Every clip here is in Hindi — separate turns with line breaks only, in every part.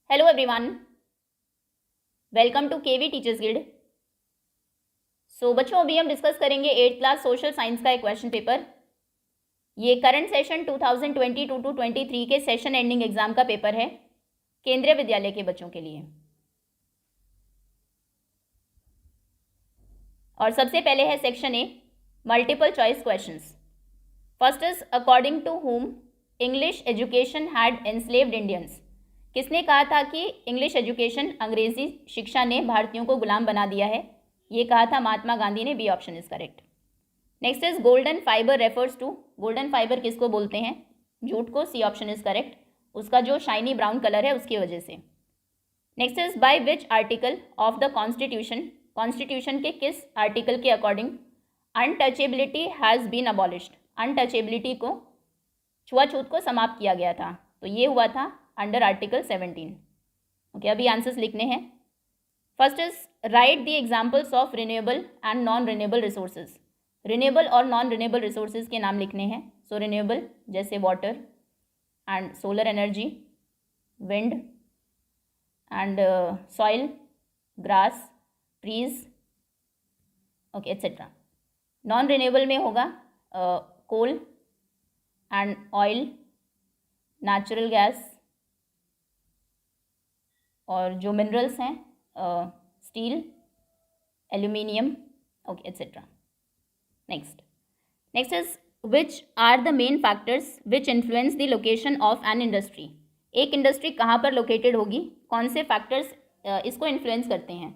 Hello everyone, welcome to KV teachers guild. So बच्चों, अभी हम डिस्कस करेंगे 8th क्लास सोशल साइंस का एक क्वेश्चन पेपर। ये करंट सेशन 2022 टू 23 के सेशन एंडिंग एग्जाम का पेपर है, केंद्रीय विद्यालय के बच्चों के लिए। और सबसे पहले है section A, multiple choice questions. First is according to whom English education had enslaved Indians. किसने कहा था कि इंग्लिश एजुकेशन, अंग्रेजी शिक्षा ने भारतीयों को गुलाम बना दिया है? ये कहा था महात्मा गांधी ने। B option is correct. Next is golden fibre refers to. Golden fibre किसको बोलते हैं? जूट को। C option is correct. उसका जो शाइनी ब्राउन कलर है उसकी वजह से। Next is by which article of the constitution. Constitution के किस आर्टिकल के according untouchability has been abolished. Untouchability को, छुआछूत को समाप्त किया गया था। तो ये हुआ था अंडर आर्टिकल 17। ओके, अभी आंसर्स लिखने हैं। First is write the examples of renewable and non renewable resources. Renewable और नॉन रिन्यूएबल रिसोर्सेज के नाम लिखने हैं। सो रिन्यूएबल जैसे water and solar energy, wind and soil, grass, trees, okay etcetera. Non renewable में होगा coal and oil, natural gas, और जो मिनरल्स हैं steel, aluminium, okay etcetera. Next is which are the main factors which influence the location of an industry. एक इंडस्ट्री कहाँ पर लोकेटेड होगी, कौन से फैक्टर्स इसको इन्फ्लुएंस करते हैं?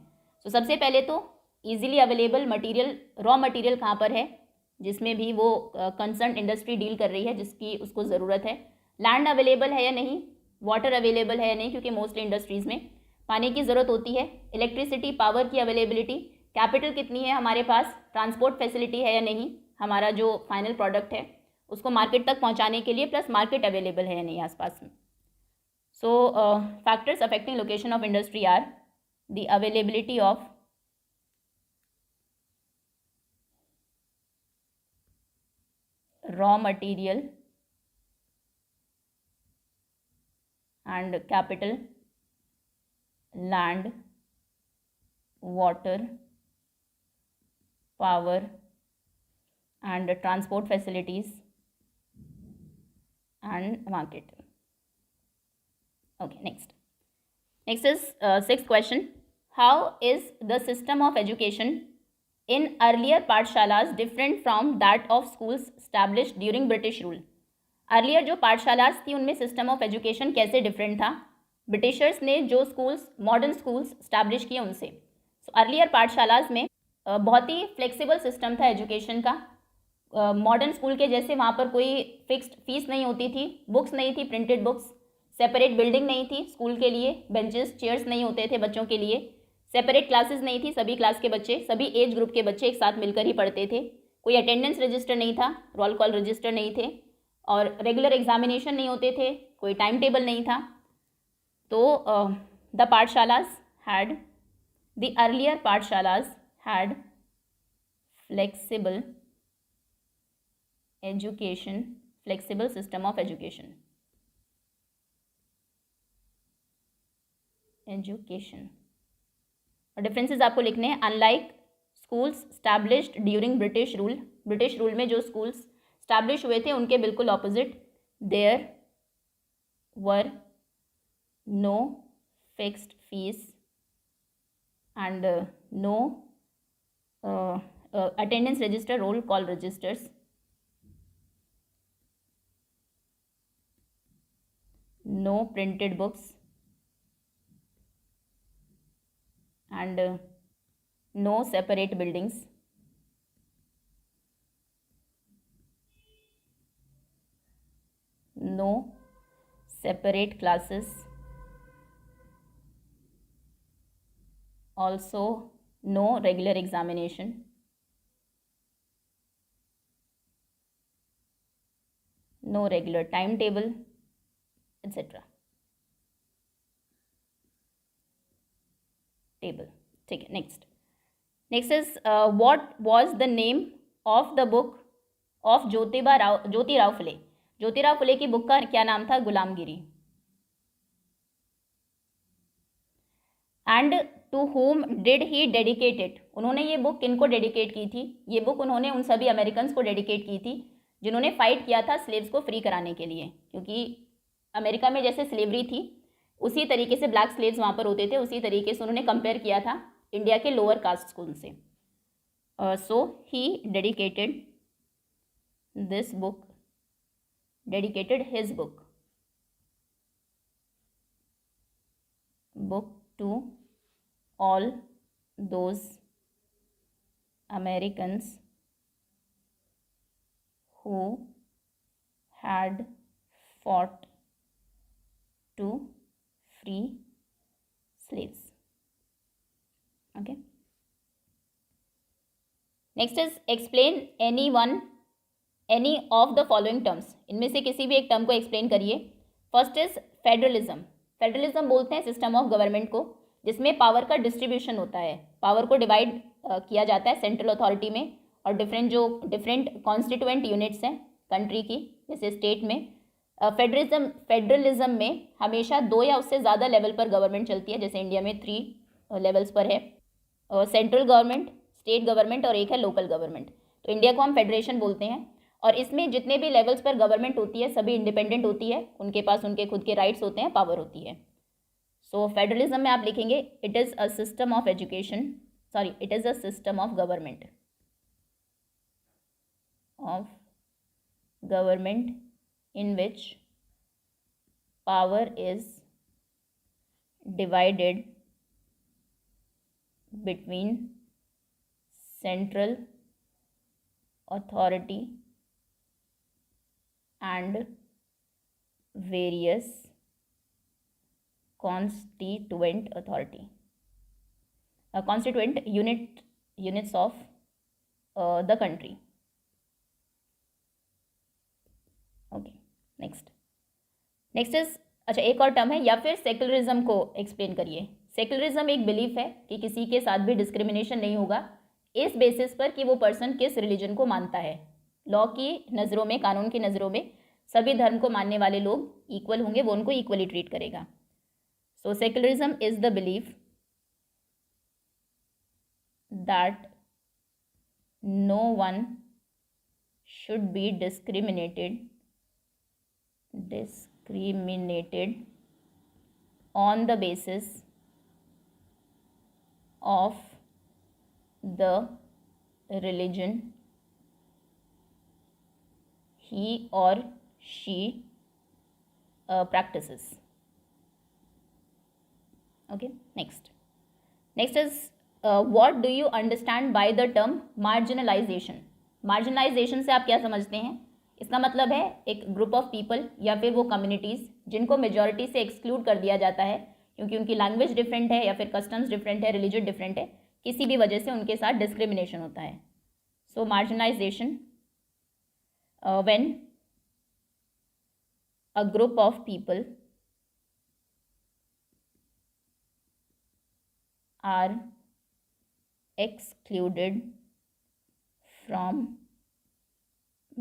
तो सबसे पहले तो easily available material, raw material कहाँ पर है जिसमें भी वो कंसर्न इंडस्ट्री डील कर रही है, जिसकी उसको ज़रूरत है। लैंड अवेलेबल है या नहीं, वाटर अवेलेबल है या नहीं, क्योंकि मोस्टली इंडस्ट्रीज़ में पानी की ज़रूरत होती है। इलेक्ट्रिसिटी, पावर की अवेलेबिलिटी, कैपिटल कितनी है हमारे पास, ट्रांसपोर्ट फैसिलिटी है या नहीं, हमारा जो फाइनल प्रोडक्ट है उसको मार्केट तक पहुंचाने के लिए, प्लस मार्केट अवेलेबल है या नहीं आसपास में। So factors affecting location of industry are the availability of raw material and capital, land, water, power and transport facilities and market. Okay, next is sixth question. How is the system of education in earlier पाठशालास different from that of schools established during British rule? Earlier जो पाठशालास थी उनमें सिस्टम ऑफ एजुकेशन कैसे डिफरेंट था ब्रिटिशर्स ने जो स्कूल्स, मॉडर्न स्कूल्स स्टैब्लिश किए उनसे? सो अर्लियर पाठशालास में बहुत ही फ्लेक्सिबल सिस्टम था एजुकेशन का। मॉडर्न स्कूल के जैसे वहाँ पर कोई फिक्स्ड फीस नहीं होती थी, बुक्स नहीं थी, प्रिंटेड बुक्स, सेपरेट बिल्डिंग नहीं थी स्कूल के लिए, बेंचेस चेयर्स नहीं होते थे बच्चों के लिए, सेपरेट क्लासेस नहीं थी, सभी क्लास के बच्चे, सभी एज ग्रुप के बच्चे एक साथ मिलकर ही पढ़ते थे। कोई अटेंडेंस रजिस्टर नहीं था, रोल कॉल रजिस्टर नहीं थे, और रेगुलर एग्जामिनेशन नहीं होते थे, कोई टाइम टेबल नहीं था। तो the pathshalas had, the earlier pathshalas had flexible education, flexible system of education. और डिफरेंसेस आपको लिखने हैं। Unlike schools established during British rule, British rule में जो स्कूल्स स्टैब्लिश हुए थे उनके बिल्कुल opposite, there were no fixed fees and no attendance register, roll call registers, no printed books and no separate buildings, no separate classes, also no regular examination, no regular timetable, etc. Table, ठीक है। Next is what was the name of the book of Jyotirao Phule. Jyotirao Phule की बुक का क्या नाम था? Gulamgiri. And to whom did he dedicate it, उन्होंने ये बुक किनको डेडिकेट की थी? ये बुक उन्होंने उन सभी अमेरिकन्स को डेडिकेट की थी जिन्होंने फाइट किया था स्लेव्स को फ्री कराने के लिए, क्योंकि अमेरिका में जैसे स्लेवरी थी उसी तरीके से ब्लैक स्लेव्स वहाँ पर होते थे, उसी तरीके से उन्होंने कंपेयर किया था इंडिया के लोअर कास्ट को उनसे. So he dedicated this book, dedicated his book to all those Americans who had fought to free slaves. Okay. Next is explain any of the following terms. इनमें से किसी भी एक टर्म को एक्सप्लेन करिए. First is federalism. फेडरलिज्म बोलते हैं सिस्टम ऑफ गवर्नमेंट को जिसमें पावर का डिस्ट्रीब्यूशन होता है, पावर को डिवाइड किया जाता है सेंट्रल अथॉरिटी में और डिफरेंट कॉन्स्टिट्यूएंट यूनिट्स हैं कंट्री की, जैसे स्टेट में. फेडरलिज्म में हमेशा 2 या उससे ज़्यादा लेवल पर गवर्नमेंट चलती है, जैसे इंडिया में 3 लेवल्स पर है, सेंट्रल गवर्नमेंट, स्टेट गवर्नमेंट और एक है लोकल गवर्नमेंट. तो इंडिया को हम फेडरेशन बोलते हैं और इसमें जितने भी लेवल्स पर गवर्नमेंट होती है सभी इंडिपेंडेंट होती है, उनके पास उनके खुद के राइट्स होते हैं, पावर होती है. सो फेडरलिज्म में आप लिखेंगे it is a system of education, sorry it is a system of government in which power is divided between central authority and various constituent units of the country. Okay. Next is, अच्छा एक और टर्म है, या फिर सेक्युलरिज्म को एक्सप्लेन करिए. सेक्युलरिज्म एक बिलीफ है कि किसी के साथ भी डिस्क्रिमिनेशन नहीं होगा इस बेसिस पर कि वो पर्सन किस रिलीजन को मानता है. लॉ की नज़रों में, कानून की नज़रों में सभी धर्म को मानने वाले लोग इक्वल होंगे, वो उनको इक्वली ट्रीट करेगा. So secularism is the belief that no one should be discriminated on the basis of the religion he or she practices. Okay, next is what do you understand by the term marginalization? Marginalisation से आप क्या समझते हैं? इसका मतलब है एक ग्रुप ऑफ पीपल या फिर वो कम्युनिटीज़ जिनको मेजॉरिटी से एक्सक्लूड कर दिया जाता है क्योंकि उनकी लैंग्वेज डिफरेंट है या फिर कस्टम्स डिफरेंट है, रिलीजन डिफरेंट है, किसी भी वजह से उनके साथ डिस्क्रिमिनेशन होता है. So marginalization when a group of people are excluded from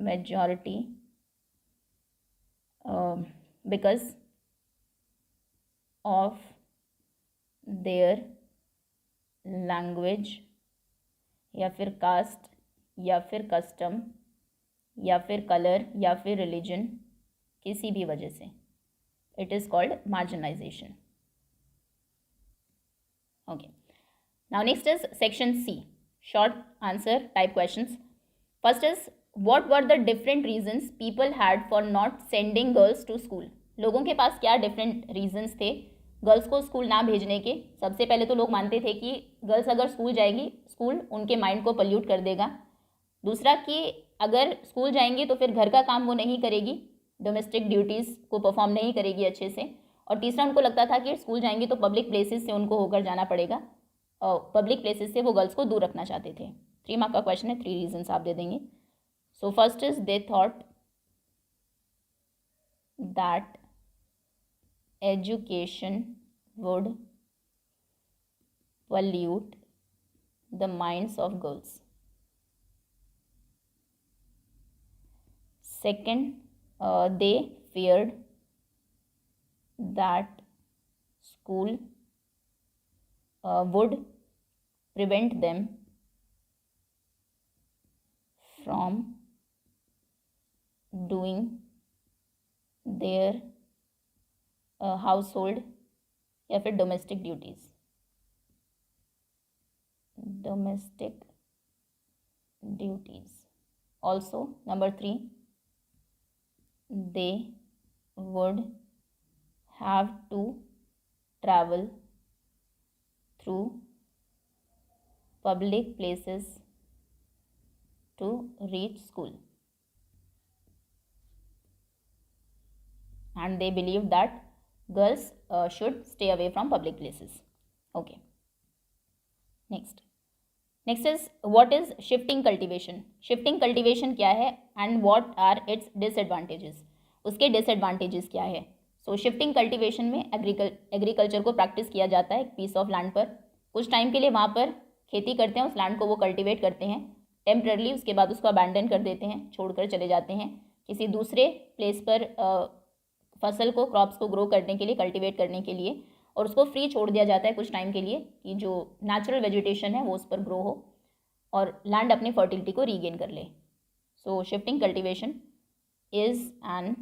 majority because of their language या फिर कास्ट या फिर कस्टम या फिर कलर या फिर रिलीजन, किसी भी वजह से. It is called marginalisation. Okay. Now next is section C, short answer type questions. First is what were the different reasons people had for not sending girls to school? लोगों के पास क्या different reasons थे गर्ल्स को स्कूल ना भेजने के? सबसे पहले तो लोग मानते थे कि गर्ल्स अगर स्कूल जाएगी स्कूल उनके माइंड को पल्यूट कर देगा. दूसरा कि अगर स्कूल जाएंगी तो फिर घर का काम वो नहीं करेगी, डोमेस्टिक ड्यूटीज़ को परफॉर्म नहीं करेगी अच्छे से. और तीसरा उनको लगता था कि स्कूल जाएंगी तो पब्लिक प्लेसेस से उनको होकर जाना पड़ेगा, पब्लिक प्लेसेस से वो गर्ल्स को दूर रखना चाहते थे. 3 मार्क का क्वेश्चन है, 3 रीजंस आप दे देंगे. So first is they thought that education would pollute the minds of girls. Second, they feared that school would prevent them from doing their household या फिर domestic duties. Also, number 3, they would have to travel through public places to reach school, and they believe that girls should stay away from public places. Okay. Next is, what is shifting cultivation? Shifting cultivation क्या है and what are its disadvantages? उसके disadvantages क्या है? So shifting cultivation में एग्रीकल्चर को प्रैक्टिस किया जाता है एक पीस ऑफ लैंड पर, कुछ टाइम के लिए वहाँ पर खेती करते हैं, उस लैंड को वो कल्टिवेट करते हैं टेम्परली, उसके बाद उसको अबैंडन कर देते हैं, छोड़कर चले जाते हैं किसी दूसरे प्लेस पर फसल को, क्रॉप्स को ग्रो करने के लिए, कल्टिवेट करने के लिए, और उसको फ्री छोड़ दिया जाता है कुछ टाइम के लिए कि जो नेचुरल वेजिटेशन है वो उस पर ग्रो हो और लैंड अपनी फर्टिलिटी को रीगेन कर ले. So shifting cultivation is an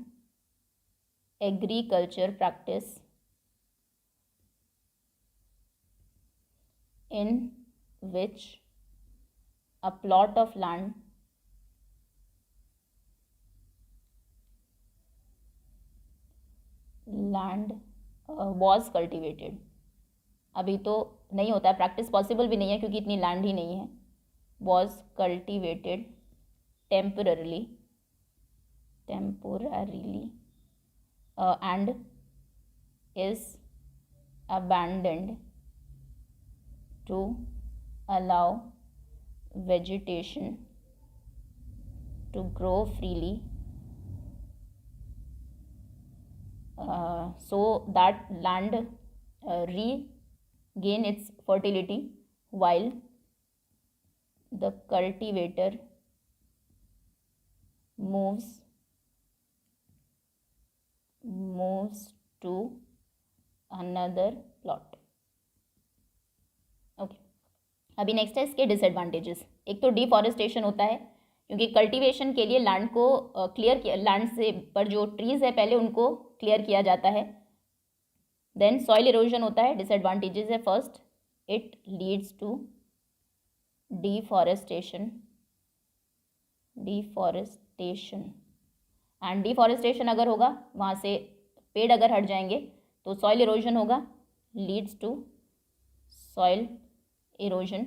agriculture practice in which a plot of land was cultivated. अभी तो नहीं होता है, प्रैक्टिस पॉसिबल भी नहीं है क्योंकि इतनी लैंड ही नहीं है. was cultivated temporarily and is abandoned to allow vegetation to grow freely so that land regain its fertility while the cultivator moves to another plot. Okay. अभी नेक्स्ट है इसके डिसएडवांटेजेस. एक तो डिफॉरेस्टेशन होता है क्योंकि कल्टीवेशन के लिए लैंड को क्लियर किया, लैंड से पर जो ट्रीज़ है पहले उनको क्लियर किया जाता है. देन सॉइल इरोजन होता है. डिसएडवांटेजेस है, first it leads to deforestation and deforestation अगर होगा, वहाँ से पेड़ अगर हट जाएंगे तो सॉइल इरोजन होगा, लीड्स टू सॉइल इरोजन.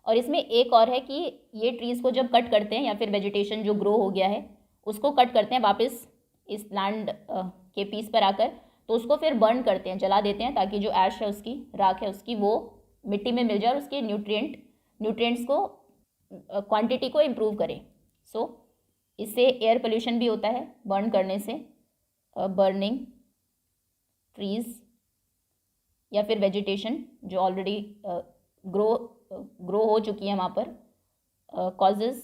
और इसमें एक और है कि ये ट्रीज़ को जब कट करते हैं या फिर वेजिटेशन जो ग्रो हो गया है उसको कट करते हैं वापस इस लैंड के पीस पर आकर, तो उसको फिर बर्न करते हैं, जला देते हैं ताकि जो ऐश है उसकी, राख है उसकी, वो मिट्टी में मिल जाए और उसके न्यूट्रिएंट्स को क्वांटिटी को इम्प्रूव करे. सो इससे एयर पोल्यूशन भी होता है बर्न करने से. बर्निंग ट्रीज़ या फिर वेजिटेशन जो ऑलरेडी ग्रो हो चुकी है वहाँ पर, कॉजेज़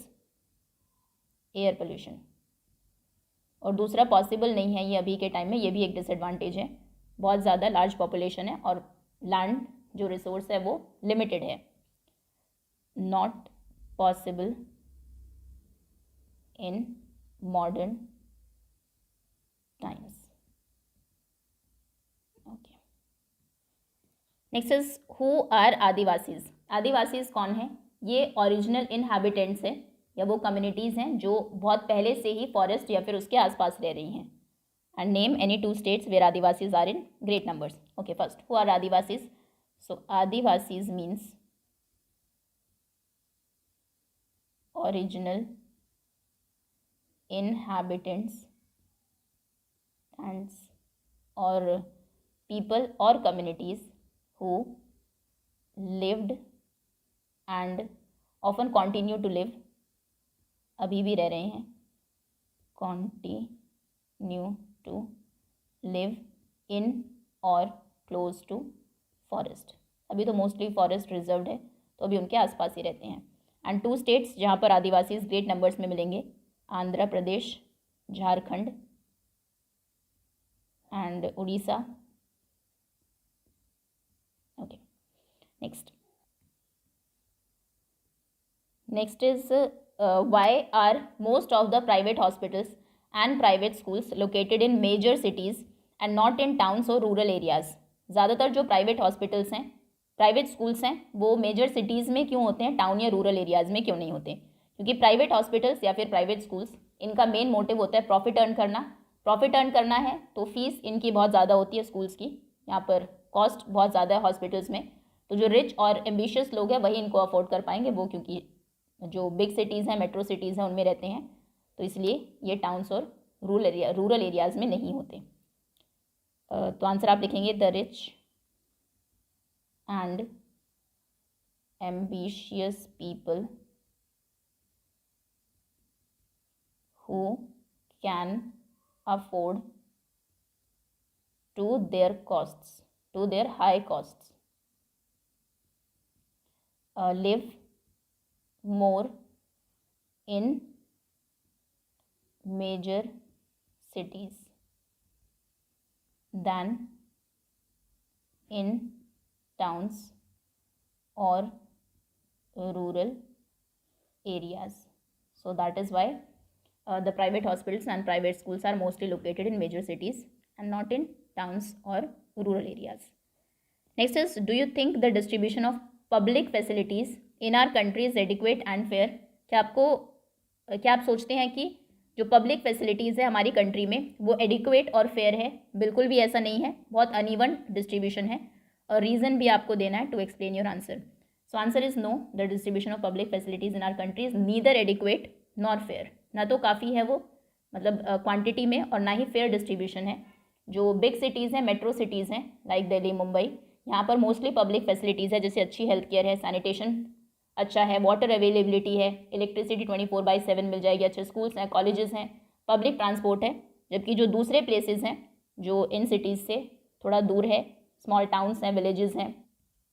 एयर पोल्यूशन. और दूसरा पॉसिबल नहीं है ये अभी के टाइम में, ये भी एक डिसएडवांटेज है. बहुत ज़्यादा लार्ज पॉपुलेशन है और लैंड जो रिसोर्स है वो लिमिटेड है. Not possible in modern times. Okay. Next is who are Adivasis. Adivasis कौन है? ये ओरिजिनल इनहैबिटेंट्स हैं या वो कम्युनिटीज़ हैं जो बहुत पहले से ही फॉरेस्ट या फिर उसके आसपास रह रही हैं. And name any 2 states where Adivasis are in great numbers. Okay, first who are Adivasis. So Adivasis means original inhabitants and or people or communities who lived and often continue to live, अभी भी रह रहे हैं, continue to live in or close to forest. अभी तो मोस्टली फॉरेस्ट रिजर्व्ड है तो अभी उनके आसपास ही रहते हैं. एंड 2 states जहाँ पर आदिवासीज ग्रेट नंबर्स में मिलेंगे, Andhra Pradesh, Jharkhand and Orissa. Okay. Next is why are most of the private hospitals and private schools located in major cities and not in towns or rural areas. ज़्यादातर जो प्राइवेट हॉस्पिटल्स हैं, प्राइवेट स्कूल्स हैं, वो मेजर सिटीज़ में क्यों होते हैं, टाउन या रूरल एरियाज़ में क्यों नहीं होते? क्योंकि प्राइवेट हॉस्पिटल्स या फिर प्राइवेट स्कूल्स, इनका मेन मोटिव होता है प्रॉफिट अर्न करना। प्रॉफिट अर्न करना है तो फीस इनकी बहुत ज़्यादा होती है स्कूल्स की, यहाँ पर कॉस्ट बहुत ज़्यादा है हॉस्पिटल्स में। तो जो रिच और एम्बिशियस लोग हैं वही इनको अफोर्ड कर पाएंगे, वो क्योंकि जो बिग सिटीज़ हैं, मेट्रो सिटीज़ हैं, उनमें रहते हैं, तो इसलिए ये टाउन्स और रूरल एरियाज़ में नहीं होते। तो आंसर आप लिखेंगे the rich and ambitious people who can afford to their high costs live more in major cities than in towns or rural areas. So that is why the private hospitals and private schools are mostly located in major cities and not in towns or rural areas. Next is, do you think the distribution of public facilities in our country is adequate and fair? क्या आप सोचते हैं कि जो पब्लिक फैसिलिटीज़ है हमारी कंट्री में वो एडिक्वेट और फेयर है? बिल्कुल भी ऐसा नहीं है, बहुत अनइवन डिस्ट्रीब्यूशन है, और रीज़न भी आपको देना है to explain your answer. So answer is no, the distribution of public facilities in our country is neither adequate nor fair. ना तो काफ़ी है वो, मतलब क्वांटिटी में, और ना ही फेयर डिस्ट्रीब्यूशन है। जो बिग सिटीज़ हैं, मेट्रो सिटीज़ हैं लाइक दिल्ली, मुंबई, यहाँ पर मोस्टली पब्लिक फैसिलिटीज़ है, जैसे अच्छी हेल्थ केयर है, सैनिटेशन अच्छा है, वाटर अवेलेबिलिटी है, इलेक्ट्रिसिटी 24/7 मिल जाएगी, अच्छे स्कूल्स हैं, कॉलेजेस हैं, पब्लिक ट्रांसपोर्ट है। जबकि जो दूसरे प्लेसेस हैं जो इन सिटीज़ से थोड़ा दूर है, स्मॉल टाउन्स हैं, विलेजेस हैं,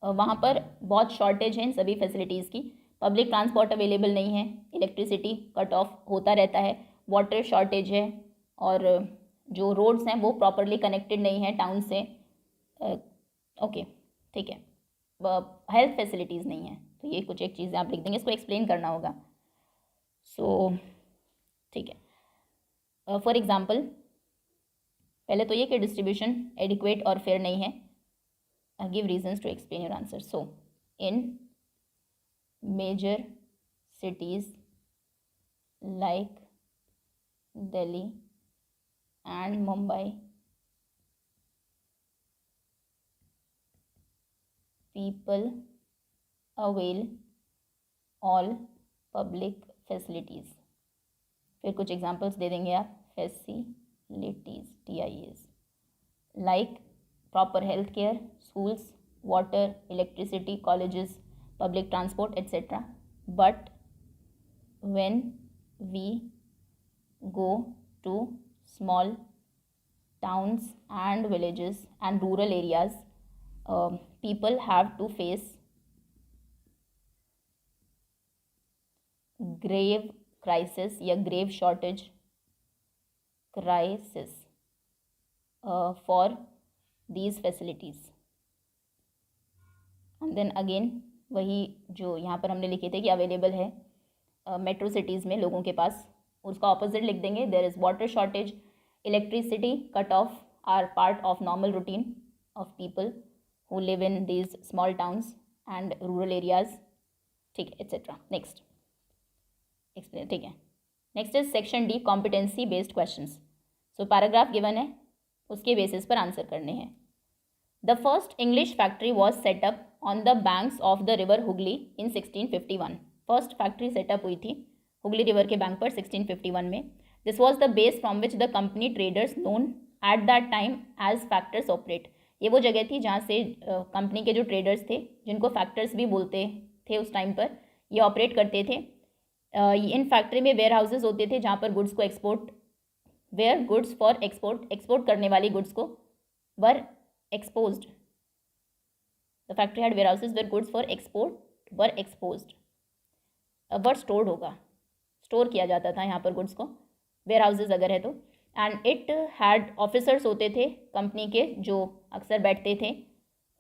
वहाँ पर बहुत शॉर्टेज है इन सभी फैसिलिटीज़ की। पब्लिक ट्रांसपोर्ट अवेलेबल नहीं है, इलेक्ट्रिसिटी कट ऑफ होता रहता है, वाटर शॉर्टेज है, और जो रोड्स हैं वो प्रॉपरली कनेक्टेड नहीं है टाउन से। ओके, ठीक है, हेल्थ फैसिलिटीज़ नहीं है। तो ये कुछ एक चीज़ें आप लिख देंगे, इसको एक्सप्लेन करना होगा। सो ठीक है, फॉर एग्ज़ाम्पल, पहले तो ये कि डिस्ट्रीब्यूशन एडिक्वेट और फेयर नहीं है। Give reasons to explain your answer. So in major cities like Delhi and Mumbai, people avail all public facilities. फिर कुछ एग्जांपल्स दे देंगे आप, facilities, TIAs, like proper health care, schools, water, electricity, colleges, public transport, etc. But when we go to small towns and villages and rural areas, people have to face grave crisis या grave shortage crisis for these facilities. And then again, वही जो यहाँ पर हमने लिखे थे कि अवेलेबल है मेट्रो सिटीज़ में लोगों के पास, उसका ऑपोजिट लिख देंगे, there is water shortage, electricity cut off are part of normal routine of people who live in these small towns and rural areas, ठीक है, एट्सेट्रा। नेक्स्ट एक्सप्लेन, ठीक है। Next is section D, competency based questions. So paragraph given है, उसके बेसिस पर आंसर करने हैं। The first English factory was set up on the banks of the river Hooghly in 1651। First factory set up हुई थी हुगली रिवर के बैंक पर 1651 में। This was the base from which the company traders known at that time as factors operate. ये वो जगह थी जहाँ से कंपनी के जो ट्रेडर्स थे, जिनको फैक्टर्स भी बोलते थे उस टाइम पर, ये ऑपरेट करते थे। इन फैक्ट्री में वेयर हाउसेज होते थे जहाँ पर गुड्स को वेयर गुड्स फॉर एक्सपोर्ट करने वाली गुड्स को वर exposed. The factory had warehouses where goods for export were exposed. Word stored होगा, स्टोर किया जाता था यहाँ पर गुड्स को, वेयर हाउसेज अगर है तो। एंड इट हैड ऑफिसर्स होते थे कंपनी के जो अक्सर बैठते थे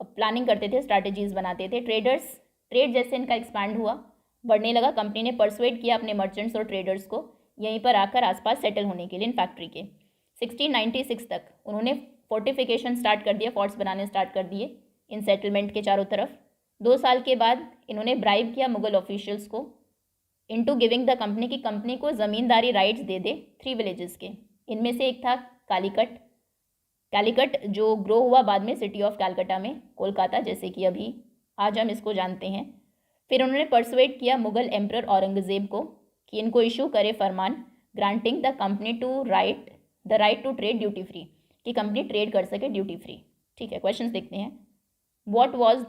प्लानिंग करते थे, स्ट्रैटेजीज बनाते थे। ट्रेड जैसे इनका एक्सपैंड हुआ, बढ़ने लगा, कंपनी ने परसुएड किया अपने मर्चेंट्स और ट्रेडर्स को यहीं पर आकर आसपास सेटल होने के लिए इन फैक्ट्री के। 1696 तक उन्होंने फोर्टिफिकेशन स्टार्ट कर दिया, फोर्ट्स बनाने स्टार्ट कर दिए इन सेटलमेंट के चारों तरफ। 2 साल के बाद इन्होंने ब्राइब किया मुगल ऑफिशियल्स को इनटू गिविंग द कंपनी की कंपनी को ज़मींदारी राइट्स दे दे 3 विलेजेस के। इनमें से एक था कैलीकट जो ग्रो हुआ बाद में सिटी ऑफ कैलकटा में, कोलकाता, जैसे कि अभी आज हम इसको जानते हैं। फिर उन्होंने परसुएट किया मुगल एम्परर औरंगज़ेब को कि इनको इशू करे फरमान granting the company to right to trade duty free, कि कंपनी ट्रेड कर सके ड्यूटी फ्री। ठीक है, क्वेश्चंस देखते हैं। When was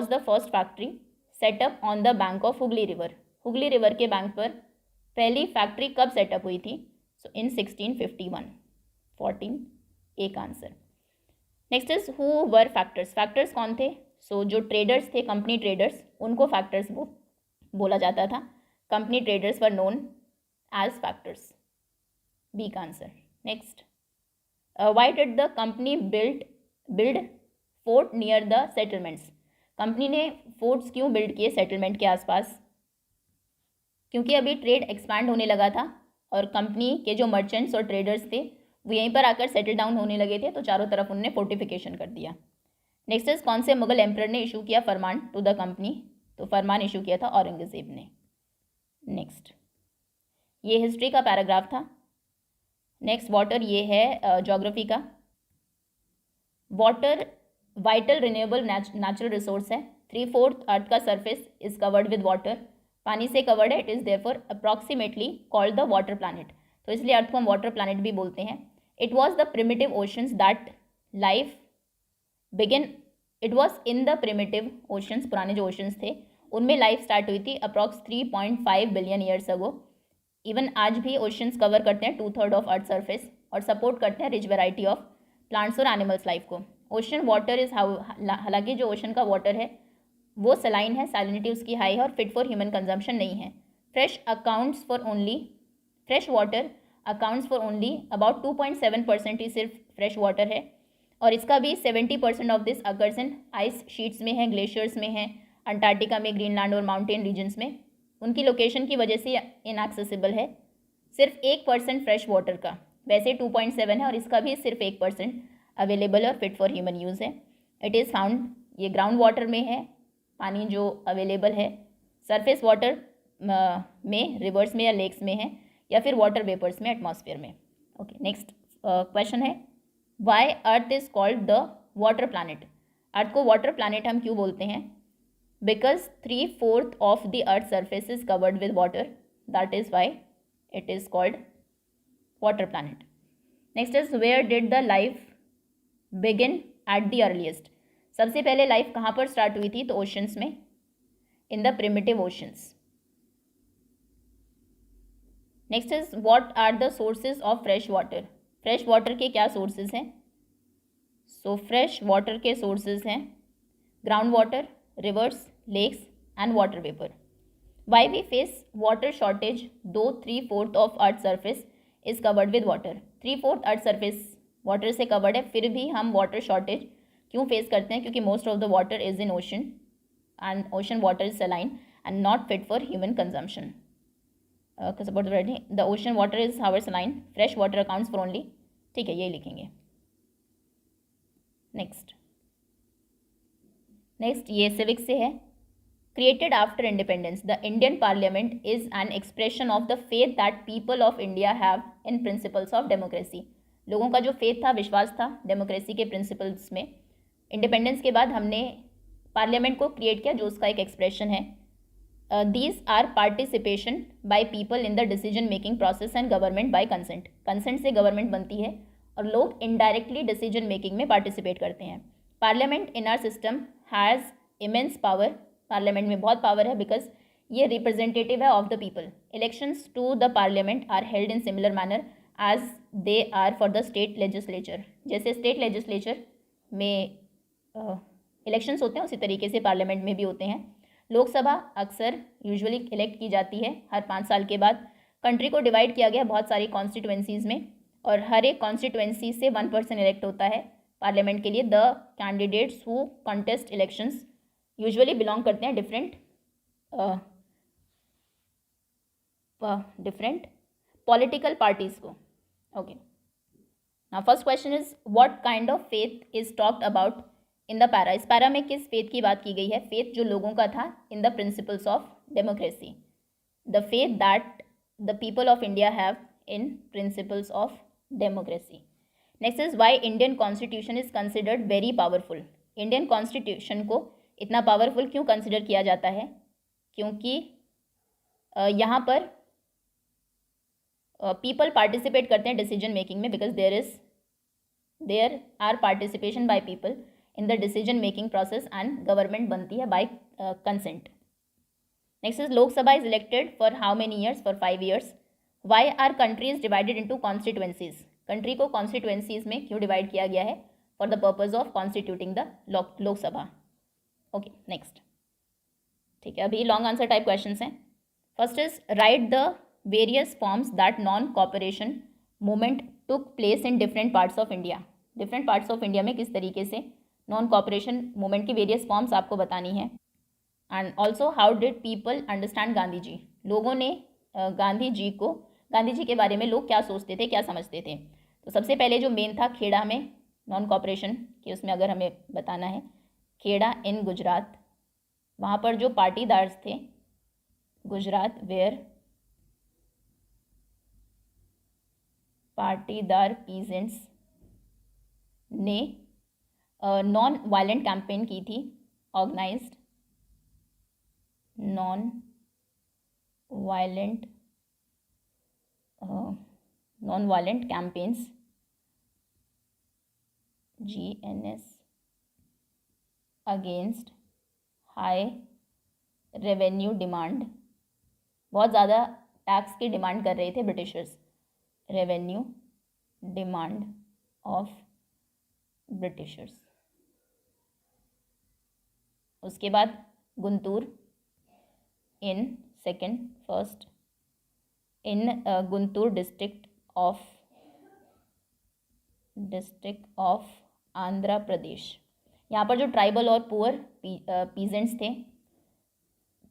the first factory setup on the bank of Hugli river? Hugli river के बैंक पर पहली फैक्ट्री कब सेटअप हुई थी? सो इन 1651। 14 एक answer. Next is who were factors? Factors कौन थे? सो जो ट्रेडर्स थे, कंपनी ट्रेडर्स, उनको फैक्टर्स बोला जाता था। Company traders were known as factors. B का answer. Next, why did the company build fort near the settlements? Company ने फोर्ट्स क्यों बिल्ड किए सेटलमेंट के आसपास? क्योंकि अभी ट्रेड एक्सपैंड होने लगा था और कंपनी के जो मर्चेंट्स और ट्रेडर्स थे वो यहीं पर आकर सेटल डाउन होने लगे थे, तो चारों तरफ उन्होंने फोर्टिफिकेशन कर दिया। नेक्स्ट इज कौन से मुगल एम्परर ने इशू किया फरमान टू द कंपनी? तो फरमान इशू किया था औरंगज़ेब ने। नेक्स्ट, ये हिस्ट्री का पैराग्राफ था। नेक्स्ट, वाटर, ये है ज्योग्राफी का। Water vital renewable natural resource है। 3/4 अर्थ का surface is covered with water, पानी से कवर्ड है। It is therefore approximately called the water planet, तो इसलिए अर्थ को हम वाटर प्लैनेट भी बोलते हैं। It was the primitive oceans that life begin, it was in the primitive oceans, पुराने जो ओशंस थे उनमें लाइफ स्टार्ट हुई थी approx 3.5 billion years ago. Even आज भी ओशंस कवर करते हैं 2/3 ऑफ अर्थ सरफेस और सपोर्ट करते हैं रिच वेराइटी ऑफ प्लांट्स और एनिमल्स लाइफ को। ओशन वाटर इज हालांकि जो ओशन का वाटर है वो सलाइन है, सैलिनिटी उसकी हाई है और फिट फॉर ह्यूमन कंजम्पशन नहीं है। Fresh water accounts for only about 2.7% ही सिर्फ फ्रेश वाटर है, और इसका भी 70% of this occurs in ice sheets में है, ग्लेशियर्स में है, अंटार्कटिका में, ग्रीनलैंड और माउंटेन रीजन्स में। उनकी लोकेशन की वजह से इनएक्सेसिबल है। सिर्फ 1% फ्रेश वाटर का, वैसे 2.7 है और इसका भी सिर्फ 1% अवेलेबल और फिट फॉर ह्यूमन यूज़ है। इट इज़ फाउंड, ये ग्राउंड वाटर में है पानी जो अवेलेबल है, सरफेस वाटर में, रिवर्स में या लेक्स में है, या फिर वाटर वेपर्स में, एटमॉस्फेयर में। ओके, नेक्स्ट क्वेश्चन है, why earth is called the water planet? Earth को वाटर प्लैनेट हम क्यों बोलते हैं? Because 3/4 of the earth surface is covered with water, that is why it is called water planet. Next is where did the life begin at the earliest? सबसे पहले लाइफ कहाँ पर स्टार्ट हुई थी? तो ओशंस में, in the primitive oceans. Next is what are the sources of fresh water? Fresh water के क्या सोर्सेज हैं? सो फ्रेश वाटर के सोर्सेज हैं ground water, rivers, lakes and water vapour. Why we face water shortage though 3/4 of earth surface is covered with water? 3/4 earth surface water से कवर्ड है, फिर भी हम वाटर शॉर्टेज क्यों फेस करते हैं? क्योंकि most of the water is in ocean and ocean water is saline and not fit for human consumption. The ocean water is however saline, fresh water accounts for only, ठीक है, यही लिखेंगे। नेक्स्ट ये सिविक्स से है। Created after independence, the Indian parliament is an expression of the faith that people of India have in principles of democracy. लोगों का जो फेथ था, विश्वास था डेमोक्रेसी के प्रिंसिपल्स में। इंडिपेंडेंस के बाद हमने पार्लियामेंट को क्रिएट किया जो उसका एक एक्सप्रेशन है। These are participation by people in the decision making process and government by consent. Consent से गवर्नमेंट बनती है और लोग इनडायरेक्टली डिसीजन मेकिंग में पार्टिसिपेट करते हैं। Parliament in our system has immense power, parliament में बहुत पावर है बिकॉज ये रिप्रेजेंटेटिव है of the people. Elections to the parliament are held in similar manner as they are for the state legislature. जैसे स्टेट लेजिस्लेचर में इलेक्शंस होते हैं उसी तरीके से पार्लियामेंट में भी होते हैं। लोकसभा अक्सर यूजुअली इलेक्ट की जाती है हर 5 साल के बाद। कंट्री को डिवाइड किया गया बहुत सारी कॉन्स्टिट्यूएंसीज़ में और हर एक कॉन्स्टिट्यूएंसी से 1 पर्सन इलेक्ट होता है पार्लियामेंट के लिए the candidates who contest elections usually belong करते हैं डिफरेंट पॉलिटिकल पार्टीज को. Okay, now first question is what kind of faith is talked about in the para. इस पैरा में किस फेथ की बात की गई है? फेथ जो लोगों का था in the principles of democracy, the faith that the people of India have in principles of democracy. Next is why Indian constitution is considered very powerful. Indian constitution को इतना पावरफुल क्यों कंसिडर किया जाता है? क्योंकि यहाँ पर पीपल पार्टिसिपेट करते हैं डिसीजन मेकिंग में, because there are participation by people in the decision making process and government बनती है by consent. Next is Lok Sabha is elected for how many years? For 5 years. Why are countries divided into constituencies. Country को कॉन्स्टिट्यूएंसीज में क्यों डिवाइड किया गया है? For the purpose of constituting the Lok Sabha. Okay, next. ठीक है, अभी लॉन्ग आंसर टाइप क्वेश्चंस हैं. First is write the various forms that non cooperation movement took place in different parts of India. Different parts of India में किस तरीके से नॉन कॉपरेशन मूवमेंट की वेरियस फॉर्म्स आपको बतानी है. And also how did people understand Gandhi ji. लोगों ने गांधी जी के बारे में लोग क्या सोचते थे, क्या समझते थे. तो सबसे पहले जो मेन था खेड़ा में नॉन कॉपरेशन की, उसमें अगर हमें बताना है, खेड़ा इन गुजरात, वहाँ पर जो पाटीदार्स थे गुजरात, वेयर पाटीदार पीजेंट्स ने नॉन वायलेंट कैंपेन की थी, organised non violent campaigns, GNS, against high revenue demand. बहुत ज़्यादा टैक्स की डिमांड कर रहे थे Britishers. Revenue demand of Britishers. उसके बाद Guntur in first in Guntur district of Andhra Pradesh. यहाँ पर जो ट्राइबल और पुअर पीजेंट्स थे,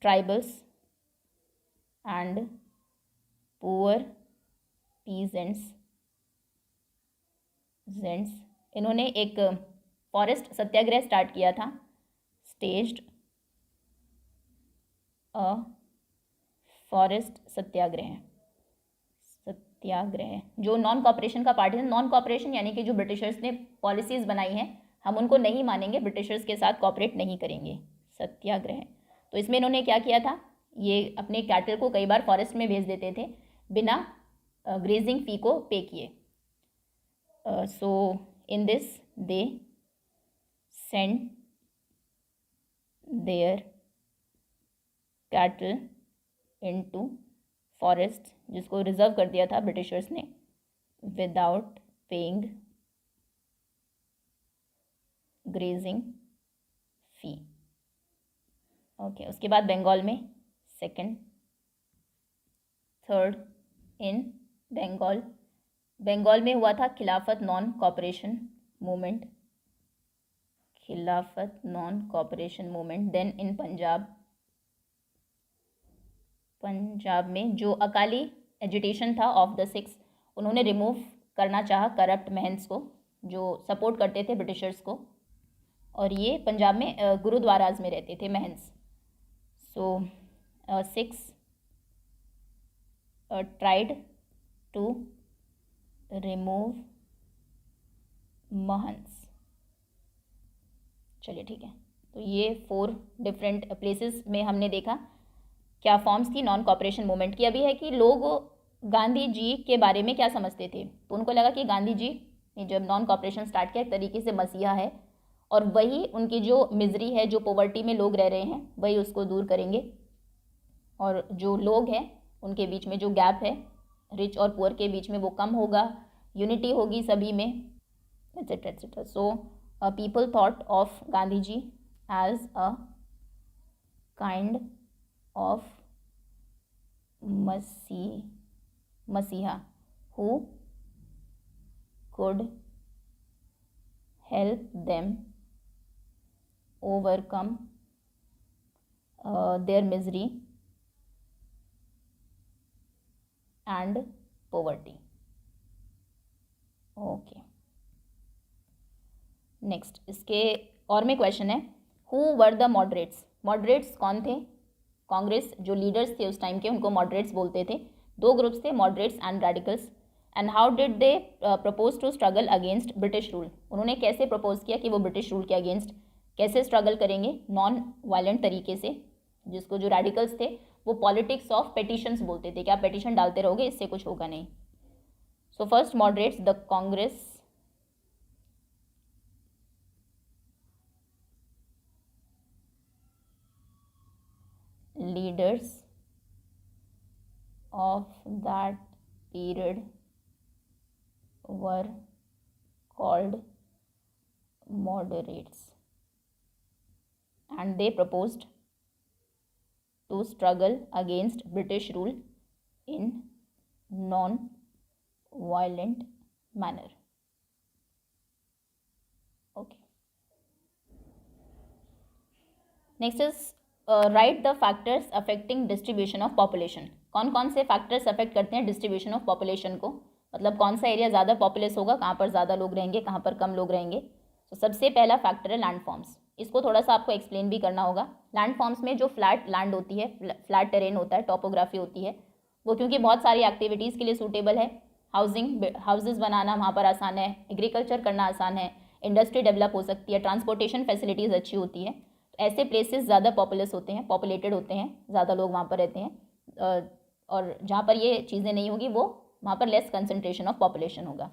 ट्राइबल्स एंड पुअर पीजेंट्स, इन्होंने एक फॉरेस्ट सत्याग्रह स्टार्ट किया था. स्टेज्ड अ फॉरेस्ट सत्याग्रह. जो नॉन कॉपरेशन का पार्ट है. नॉन कॉपरेशन यानी कि जो ब्रिटिशर्स ने पॉलिसीज़ बनाई हैं हम उनको नहीं मानेंगे, ब्रिटिशर्स के साथ कॉपरेट नहीं करेंगे. सत्याग्रह. तो इसमें इन्होंने क्या किया था, ये अपने कैटल को कई बार फॉरेस्ट में भेज देते थे बिना ग्रेजिंग फी को पे किए. So in this they send their cattle into forest, जिसको रिजर्व कर दिया था ब्रिटिशर्स ने, without paying grazing fee. Okay, उसके बाद बंगाल में सेकंड, थर्ड इन बंगाल में हुआ था खिलाफत non cooperation movement. Then in Punjab में जो अकाली एजिटेशन था ऑफ द 6, उन्होंने रिमूव करना चाहा करप्ट महंत्स को जो सपोर्ट करते थे ब्रिटिशर्स को, और ये पंजाब में गुरुद्वाराज में रहते थे महंत्स. सो 6 ट्राइड टू रिमूव महंत्स. चलिए ठीक है, तो ये 4 डिफरेंट प्लेसेस में हमने देखा क्या फॉर्म्स थी नॉन कॉपरेशन मूवमेंट की. अभी है कि लोग गांधी जी के बारे में क्या समझते थे, तो उनको लगा कि गांधी जी ने जब नॉन कॉपरेशन स्टार्ट किया एक तरीके से मसीहा है, और वही उनकी जो मिजरी है, जो पॉवर्टी में लोग रह रहे हैं, वही उसको दूर करेंगे, और जो लोग हैं उनके बीच में जो गैप है रिच और पुअर के बीच में वो कम होगा, यूनिटी होगी सभी में, etcetera etcetera. So people thought of Gandhi ji as a kind of मसीहा who could help them overcome their misery and poverty. Okay, next इसके और में क्वेश्चन है, who were the moderates? Moderates कौन थे? कांग्रेस जो लीडर्स थे उस टाइम के, उनको मॉडरेट्स बोलते थे. दो ग्रुप्स थे, moderates and radicals. And how did they propose to struggle against British rule? उन्होंने कैसे प्रपोज किया कि वो ब्रिटिश रूल के अगेंस्ट कैसे स्ट्रगल करेंगे? नॉन वायलेंट तरीके से. जिसको जो रेडिकल्स थे वो पॉलिटिक्स ऑफ पेटिशंस बोलते थे कि आप पेटिशन डालते रहोगे, इससे कुछ होगा नहीं. So first moderates, the Congress leaders of that period were called moderates, and they proposed to struggle against British rule in non-violent manner. Okay. Next is right the factors affecting distribution of population. कौन कौन से फैक्टर्स अफेक्ट करते हैं डिस्ट्रीब्यूशन ऑफ पॉपुलेशन को? मतलब कौन सा एरिया ज़्यादा पॉपुलस होगा, कहाँ पर ज़्यादा लोग रहेंगे, कहाँ पर कम लोग रहेंगे. तो सबसे पहला फैक्टर है लैंड फॉर्म्स. इसको थोड़ा सा आपको एक्सप्लेन भी करना होगा. लैंड फॉर्म्स में जो फ्लैट लैंड होती है, फ्लैट टेरेन होता है, टोपोग्राफी होती है, वो क्योंकि बहुत सारी एक्टिविटीज़ के लिए सूटेबल है. हाउसेज बनाना वहाँ पर आसान है, एग्रीकल्चर करना आसान है, इंडस्ट्री डेवलप हो सकती है, ट्रांसपोर्टेशन फैसिलिटीज़ अच्छी होती है. ऐसे प्लेसेस ज़्यादा पॉपुलस होते हैं, पॉपुलेटेड होते हैं, ज़्यादा लोग वहाँ पर रहते हैं. और जहाँ पर ये चीज़ें नहीं होगी वो वहाँ पर लेस कंसंट्रेशन ऑफ पॉपुलेशन होगा.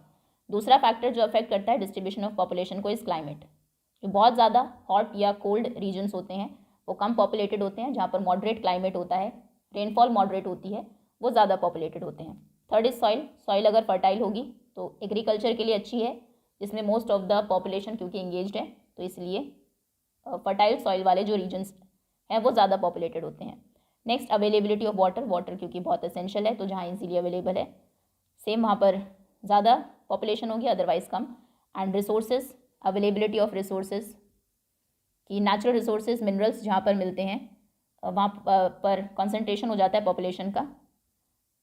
दूसरा फैक्टर जो अफेक्ट करता है डिस्ट्रीब्यूशन ऑफ पॉपुलेशन को इस क्लाइमेट. जो बहुत ज़्यादा हॉट या कोल्ड रीजन्स होते हैं वो कम पॉपुलेटेड होते हैं. जहाँ पर मॉडरेट क्लाइमेट होता है, रेनफॉल मॉडरेट होती है, वो ज़्यादा पॉपुलेटेड होते हैं. Third is soil. सॉइल अगर फर्टाइल होगी तो एग्रीकल्चर के लिए अच्छी है, जिसमें मोस्ट ऑफ द पॉपुलेशन क्योंकि एंगेज्ड है, तो इसलिए फर्टाइल सॉइल वाले जो रीजन्स हैं वो ज़्यादा पॉपुलेटेड होते हैं. Next availability of water. Water क्योंकि बहुत एसेंशियल है, तो जहाँ इजीली अवेलेबल है सेम वहाँ पर ज़्यादा पॉपुलेशन होगी, otherwise come. And resources, availability of resources कि नेचुरल रिसोर्सेज मिनरल्स जहाँ पर मिलते हैं वहाँ पर कंसंट्रेशन हो जाता है पॉपुलेशन का.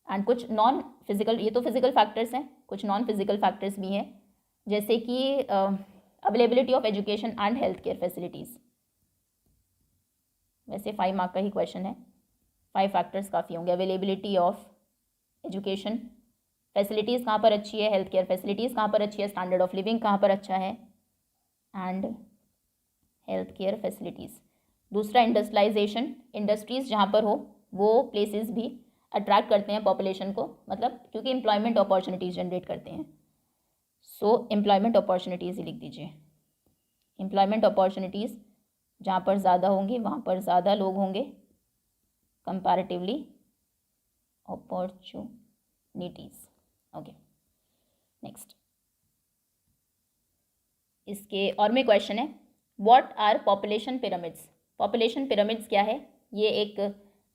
एंड कुछ नॉन फिजिकल, ये तो फिजिकल फैक्टर्स हैं, कुछ नॉन फिजिकल फैक्टर्स भी हैं, जैसे कि availability of education and health care facilities. वैसे 5 मार्क का ही क्वेश्चन है, 5 फैक्टर्स काफ़ी होंगे. अवेलेबिलिटी ऑफ एजुकेशन फैसिलिटीज़ कहाँ पर अच्छी है, हेल्थ केयर फैसिलिटीज़ कहाँ पर अच्छी है, स्टैंडर्ड ऑफ लिविंग कहाँ पर अच्छा है, एंड हेल्थ केयर फैसिलिटीज़. दूसरा इंडस्ट्रियलाइजेशन. इंडस्ट्रीज़ जहाँ पर हो वो प्लेसेस भी अट्रैक्ट करते हैं पॉपुलेशन को, मतलब क्योंकि एम्प्लॉयमेंट अपॉर्चुनिटीज़ जनरेट करते हैं. सो एम्प्लॉयमेंट अपॉर्चुनिटीज़ ही लिख दीजिए. एम्प्लॉयमेंट अपॉर्चुनिटीज़ जहाँ पर ज़्यादा होंगी वहाँ पर ज़्यादा लोग होंगे कंपैरेटिवली अपॉर्चुनिटीज़. ओके, नेक्स्ट इसके और में क्वेश्चन है, what are population pyramids? Population pyramids क्या है? ये एक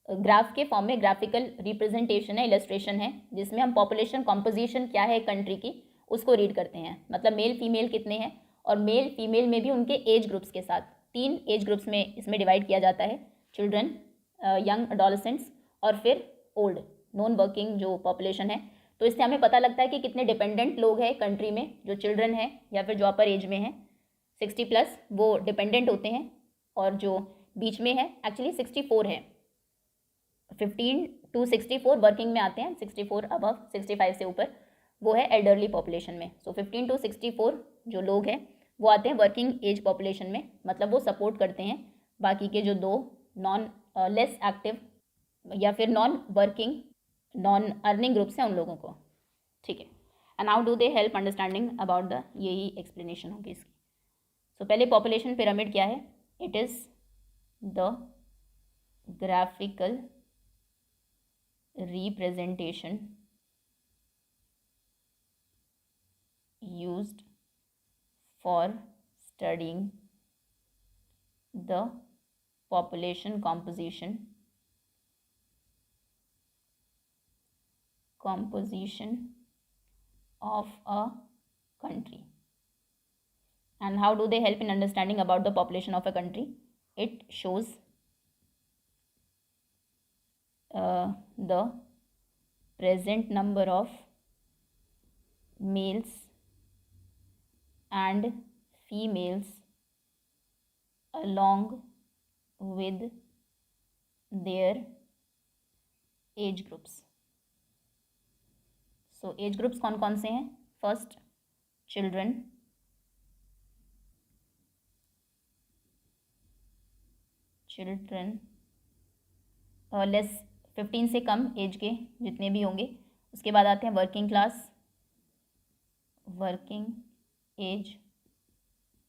ग्राफ के फॉर्म में ग्राफिकल रिप्रेजेंटेशन है, इलस्ट्रेशन है, जिसमें हम पॉपुलेशन कॉम्पोजिशन क्या है कंट्री की उसको रीड करते हैं. मतलब मेल फीमेल कितने हैं, और मेल फीमेल में भी उनके एज ग्रुप्स के साथ 3 एज ग्रुप्स में इसमें डिवाइड किया जाता है. चिल्ड्रन, यंग एडोलेसेंट्स और फिर ओल्ड नॉन वर्किंग जो पॉपुलेशन है. तो इससे हमें पता लगता है कि कितने डिपेंडेंट लोग हैं कंट्री में. जो चिल्ड्रन है या फिर जो अपर एज में है 60+ वो डिपेंडेंट होते हैं, और जो बीच में है एक्चुअली 64 है, 15 to 64 वर्किंग में आते हैं, 64 अबव 65 से ऊपर वो है एल्डरली पॉपुलेशन में. सो 15 to 64 जो लोग हैं वो आते हैं वर्किंग एज पॉपुलेशन में, मतलब वो सपोर्ट करते हैं बाकी के जो 2 नॉन लेस एक्टिव या फिर non working non earning groups हैं उन लोगों को. ठीक है. And how do they help understanding about the, यही एक्सप्लेनेशन होगी इसकी. सो पहले पॉपुलेशन पिरामिड क्या है? It is the graphical representation used for studying the population composition of a country And how do they help in understanding about the population of a country? It shows the present number of males and females along with their age groups. So age groups कौन कौन से हैं? फर्स्ट चिल्ड्रन, लेस 15 से कम एज के जितने भी होंगे. उसके बाद आते हैं working class, working age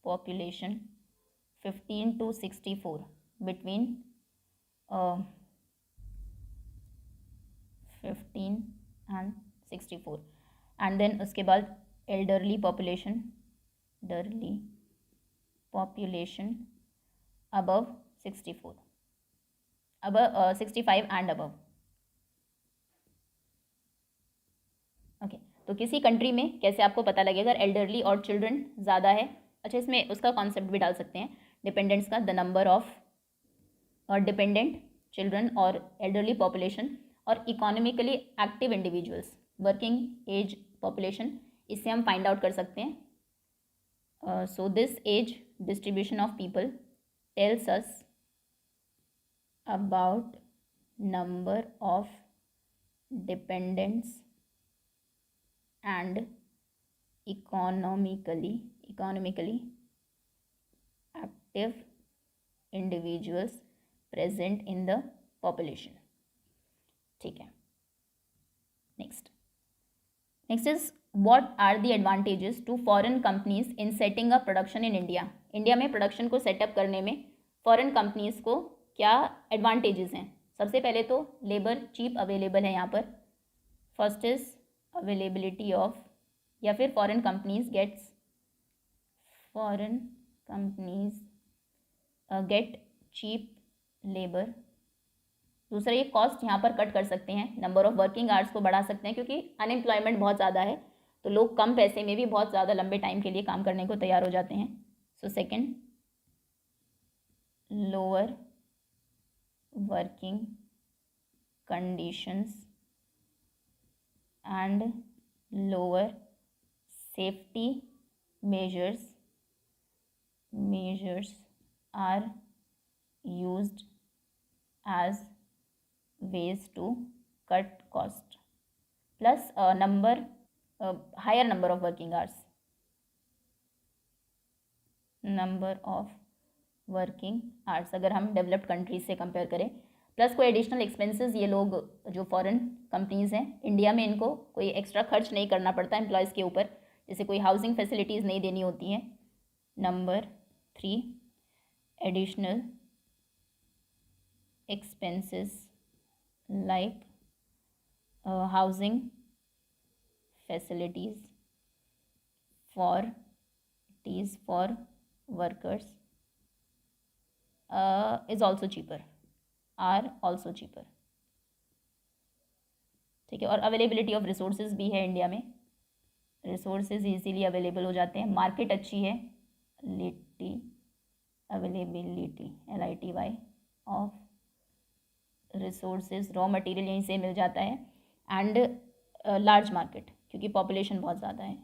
population 15 to 64, between 15 and 64. And then उसके बाद elderly population, above 64, above 65 and above. Okay, तो किसी कंट्री में कैसे आपको पता लगेगा अगर एल्डरली और चिल्ड्रन ज़्यादा है? अच्छा, इसमें उसका कॉन्सेप्ट भी डाल सकते हैं डिपेंडेंट्स का, the number of dependent children और एल्डरली पॉपुलेशन और economically active individuals, working age population, इससे हम फाइंड आउट कर सकते हैं. So this age distribution of people tells us about number of dependents and economically active individuals present in the population. ठीक है. Next is what are the advantages to foreign companies in setting up production in India? India में प्रोडक्शन को सेटअप करने में फॉरेन कंपनीज को क्या एडवांटेजेस हैं? सबसे पहले तो लेबर चीप अवेलेबल है यहाँ पर. फर्स्ट इज अवेलेबिलिटी ऑफ, या फिर foreign companies get cheap labour. दूसरा, ये कॉस्ट यहाँ पर कट कर सकते हैं, नंबर ऑफ वर्किंग आवर्स को बढ़ा सकते हैं क्योंकि अनएम्प्लॉयमेंट बहुत ज़्यादा है, तो लोग कम पैसे में भी बहुत ज़्यादा लंबे टाइम के लिए काम करने को तैयार हो जाते हैं. So second, lower working conditions and lower safety measures are used as ways to cut cost, plus higher number of working hours, अगर हम डेवलप्ड कंट्रीज से कंपेयर करें. प्लस कोई एडिशनल एक्सपेंसेस ये लोग जो फॉरेन कंपनीज़ हैं इंडिया में, इनको कोई एक्स्ट्रा खर्च नहीं करना पड़ता एम्प्लॉयज़ के ऊपर, जैसे कोई हाउसिंग फैसिलिटीज़ नहीं देनी होती हैं. Number 3, additional expenses like housing facilities for workers are also cheaper. ठीक है. और अवेलेबिलिटी ऑफ रिसोर्सेज भी है इंडिया में, रिसोर्सेज इजीली अवेलेबल हो जाते हैं. मार्केट अच्छी है, availability LITY of resources, raw material यहीं से मिल जाता है. एंड लार्ज मार्केट क्योंकि पॉपुलेशन बहुत ज़्यादा है.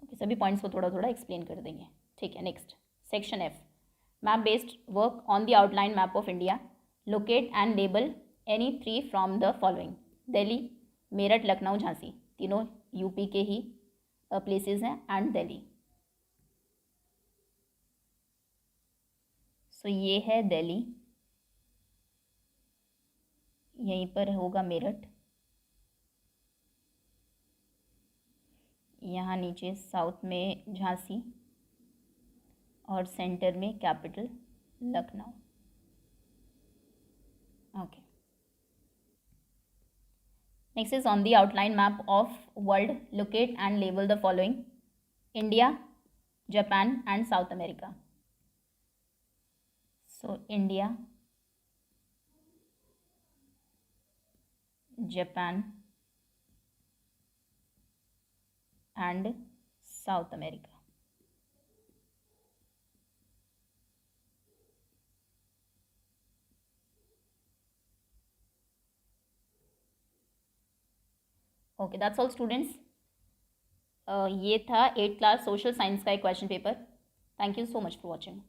ओके, सभी पॉइंट्स को थोड़ा थोड़ा एक्सप्लेन कर देंगे. ठीक है. Next section F, map based work on the outline map of India. Locate and label any 3 from the following. Delhi, Meerut, Lucknow, Jhansi, तीनों यूपी के ही प्लेसेस हैं. एंड दिल्ली, सो ये है दिल्ली, यहीं पर होगा मेरठ, यहाँ नीचे साउथ में झांसी और सेंटर में capital Lucknow. Okay. Next is on the outline map of world. Locate and label the following. India, Japan and south America. So India, Japan and South America. Okay, that's all students. ये था 8th क्लास सोशल साइंस का एक question paper. Thank you so much for watching.